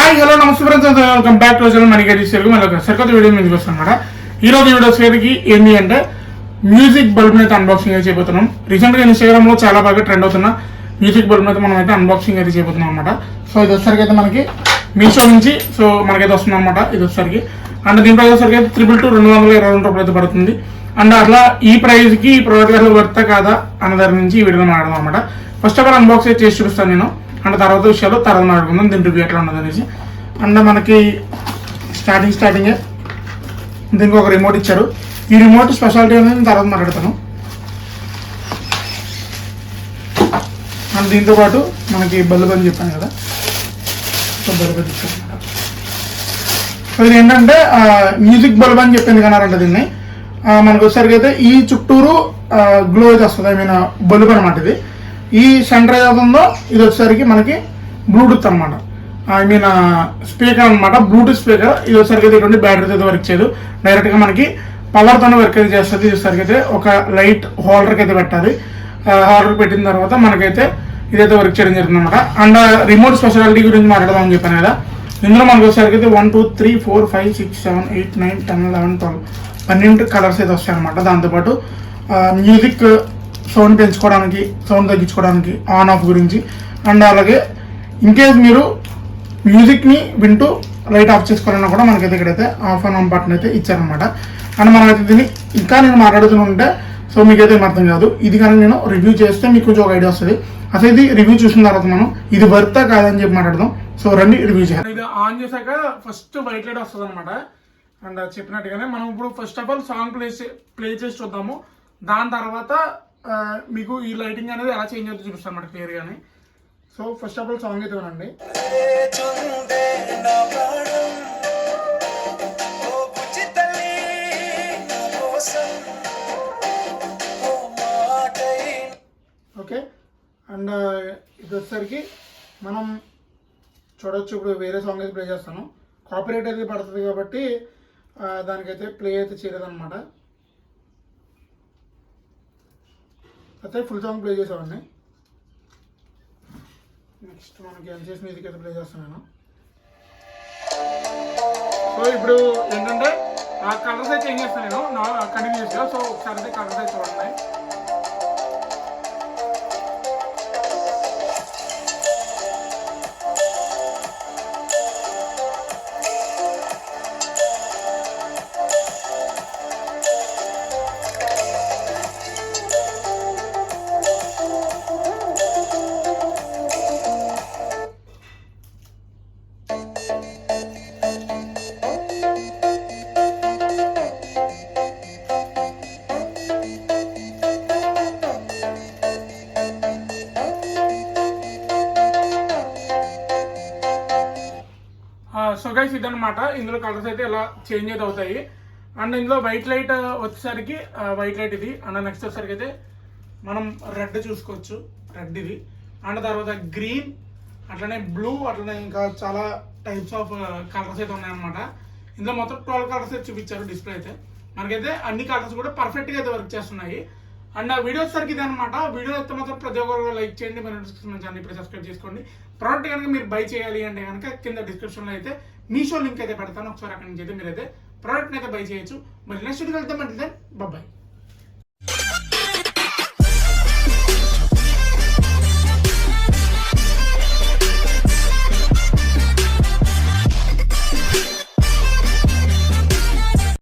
Hi hello నమస్తే friends, welcome back to channel money guides Telugu. మళ్ళీ ఒక సరికొత్త వీడియో మీకు వస్తాను అనమాట. ఈ రోజు వీడియో వచ్చేసరికి ఏంటి అంటే మ్యూజిక్ బల్బ్ అయితే అన్బాక్సింగ్ అయితే చేయబోతున్నాం. రీసెంట్గా ఇన్స్టాగ్రామ్ లో చాలా బాగా ట్రెండ్ అవుతున్న మ్యూజిక్ బల్బ్ అయితే మనం అయితే అన్బాక్సింగ్ అయితే చేయబోతున్నాం అనమాట. సో ఇది వచ్చేసరికి అయితే మనకి మీషో నుంచి సో మనకైతే వస్తుంది అనమాట. ఇది వచ్చేసరికి అండ్ దీని ప్రైస్ వచ్చేసరికి అయితే 222 రూపాయలు అయితే పడుతుంది. అండ్ అట్లా ఈ ప్రైస్ కి ఈ ప్రోడక్ట్ గారు వర్త కాదా అన్న దాని నుంచి ఈ వీడియోలో మాట్లాడదాం అనమాట. ఫస్ట్ ఆఫ్ ఆల్ అన్బాక్స్ అయితే చేసి చూపిస్తాను నేను, అండ్ తర్వాత విషయాలు తర్వాత మాట్లాడుకుందాం. దీని రివ్యూ ఎట్లా ఉండదు అనేసి. అండ్ మనకి స్టార్టింగే దీనికి ఒక రిమోట్ ఇచ్చారు. ఈ రిమోట్ స్పెషాలిటీ అనేది తర్వాత మాట్లాడతాను. అండ్ దీంతో పాటు మనకి బల్బ్ అని చెప్పాను కదా, సో బల్బ్ ఇచ్చారు అనమాట. సో ఇది ఏంటంటే మ్యూజిక్ బల్బ్ అని చెప్పింది కన్నారంట. దీన్ని మనకు వచ్చేసరికి అయితే ఈ చుట్టూరు గ్లో అయితే వస్తుంది. ఐ మీన్ బల్బ్ అనమాట. ఇది ఈ సెంటర్ ఏదైతే ఉందో ఇది వచ్చేసరికి మనకి బ్లూటూత్ అనమాట. ఐ మీన్ స్పీకర్ అనమాట, బ్లూటూత్ స్పీకర్. ఇది వచ్చేసరికి అయితే ఇటువంటి బ్యాటరీతో అయితే వర్క్ చేయదు, డైరెక్ట్గా మనకి పవర్తోనే వర్క్ అయితే చేస్తుంది. ఇది వచ్చేసరికి అయితే ఒక లైట్ హోల్డర్కి అయితే పెట్టాలి. హోల్డర్ పెట్టిన తర్వాత మనకైతే ఇదైతే వర్క్ చేయడం జరుగుతుంది అనమాట. అండ్ రిమోట్ స్పెషాలిటీ గురించి మాట్లాడదామని చెప్పాను కదా. ఇందులో మనకు వచ్చేసరికి అయితే 1 2 3 4 5 6 7 8 9 10 11 12 12 కలర్స్ అయితే వస్తాయి అనమాట. దాంతోపాటు మ్యూజిక్ సౌండ్ పెంచుకోవడానికి, సౌండ్ తగ్గించుకోవడానికి, ఆన్ ఆఫ్ గురించి, అండ్ అలాగే ఇన్కేస్ మీరు మ్యూజిక్ని వింటూ లైట్ ఆఫ్ చేసుకోవాలన్నా కూడా మనకైతే ఇక్కడైతే ఆఫ్ అండ్ ఆన్ బటన్ అయితే ఇచ్చారనమాట. అండ్ మనమైతే దీన్ని ఇంకా నేను మాట్లాడుతుంటే సో మీకైతే ఏం అర్థం కాదు. ఇది కానీ నేను రివ్యూ చేస్తే మీకు కొంచెం ఒక ఐడియా వస్తుంది. అసలు ఇది రివ్యూ చూసిన తర్వాత మనం ఇది వర్తా కాదని చెప్పి మాట్లాడదాం. సో రండి రివ్యూ చేయాలి. ఇది ఆన్ చేశాక ఫస్ట్ వైట్ లైట్ వస్తుంది అనమాట. అండ్ చెప్పినట్టుగానే మనం ఇప్పుడు first of all song play చేసి చూద్దాము. దాని తర్వాత మీకు ఈ లైటింగ్ అనేది ఎలా చేంజ్ అవుతుందో చూపిస్తాను అన్నమాట క్లియర్గానే. So first of all song అయితే వినండి. ఓకే, అండ్ ఇది వచ్చేసరికి మనం చూడవచ్చు. ఇప్పుడు వేరే సాంగ్ అయితే ప్లే చేస్తాను. కాపీరైట్ అయితే పడుతుంది కాబట్టి దానికైతే ప్లే అయితే చేయలేదన్నమాట. అయితే ఫుల్ సాంగ్ ప్లే చేసేవాడిని. నెక్స్ట్ మనకి ఎన్సిఎస్ మ్యూజిక్ అయితే ప్లే చేస్తాను నేను. సో ఇప్పుడు ఏంటంటే ఆ కలర్స్ అయితే చేంజ్ చేస్తాను నేను కంటిన్యూస్గా. సో ఒకసారి అయితే కలర్స్ అయితే చూడండి. సో గైస్ ఇదన్నమాట. ఇందులో కలర్స్ అయితే ఇలా చేంజ్ అయితే అవుతాయి. అండ్ ఇందులో వైట్ లైట్ వచ్చేసరికి వైట్ లైట్ ఇది. అండ్ నెక్స్ట్ వచ్చేసరికి అయితే మనం రెడ్ చూసుకోవచ్చు, రెడ్ ఇది. అండ్ తర్వాత గ్రీన్, అట్లనే బ్లూ, అట్లనే ఇంకా చాలా టైప్స్ ఆఫ్ కలర్స్ అయితే ఉన్నాయన్నమాట. ఇందులో మొత్తం 12 కలర్స్ అయితే చూపించారు డిస్ప్లే అయితే. మనకైతే అన్ని కలర్స్ కూడా పర్ఫెక్ట్గా అయితే వర్క్ చేస్తున్నాయి. అండ్ వీడియో వచ్చేసరికి ఇది అనమాట. వీడియో అయితే మాత్రం ప్రతి ఒక్కరు లైక్ చేయండి, మన డిస్క్రిప్షన్ ఛానల్ ఇప్పుడు సబ్స్క్రైబ్ చేసుకోండి. ప్రోడక్ట్ కనుక మీరు బై చేయాలి అంటే కనుక కింద డిస్క్రిప్షన్లో అయితే మీషో లింక్ అయితే పెడతాను. ఒకసారి అక్కడి నుంచి అయితే మీరైతే ప్రోడక్ట్ని అయితే బై చేయొచ్చు. మరి నెక్స్ట్ వీడియో వెళ్తాం అంటే బాయ్.